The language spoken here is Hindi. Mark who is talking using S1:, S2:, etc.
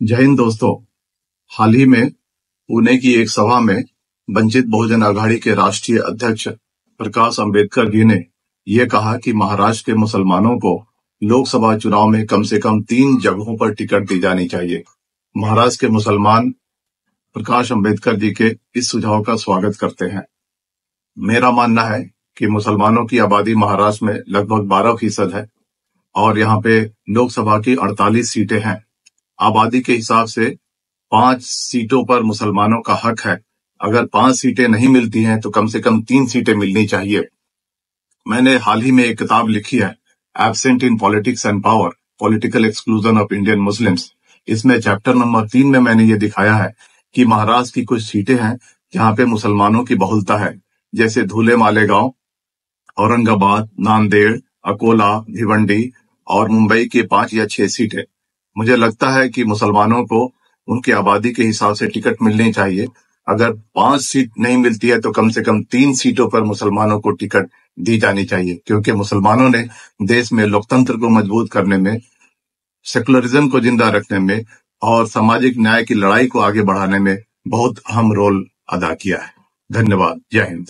S1: जय हिंद दोस्तों। हाल ही में पुणे की एक सभा में वंचित बहुजन आघाड़ी के राष्ट्रीय अध्यक्ष प्रकाश अंबेडकर जी ने यह कहा कि महाराष्ट्र के मुसलमानों को लोकसभा चुनाव में कम से कम 3 जगहों पर टिकट दी जानी चाहिए। महाराष्ट्र के मुसलमान प्रकाश अंबेडकर जी के इस सुझाव का स्वागत करते हैं। मेरा मानना है कि मुसलमानों की आबादी महाराष्ट्र में लगभग 12% है और यहाँ पे लोकसभा की 48 सीटें हैं। आबादी के हिसाब से 5 सीटों पर मुसलमानों का हक है। अगर 5 सीटें नहीं मिलती हैं तो कम से कम 3 सीटें मिलनी चाहिए। मैंने हाल ही में एक किताब लिखी है, absent in politics and power, political exclusion of Indian Muslims. इसमें चैप्टर नंबर 3 में मैंने ये दिखाया है कि महाराष्ट्र की कुछ सीटें हैं जहाँ पे मुसलमानों की बहुलता है, जैसे धुले मालेगांव, औरंगाबाद, नांदेड़, अकोला, भिवंडी और मुंबई की 5 या 6 सीटें। मुझे लगता है कि मुसलमानों को उनकी आबादी के हिसाब से टिकट मिलनी चाहिए। अगर 5 सीट नहीं मिलती है तो कम से कम 3 सीटों पर मुसलमानों को टिकट दी जानी चाहिए, क्योंकि मुसलमानों ने देश में लोकतंत्र को मजबूत करने में, सेकुलरिज्म को जिंदा रखने में और सामाजिक न्याय की लड़ाई को आगे बढ़ाने में बहुत अहम रोल अदा किया है। धन्यवाद। जय हिंद।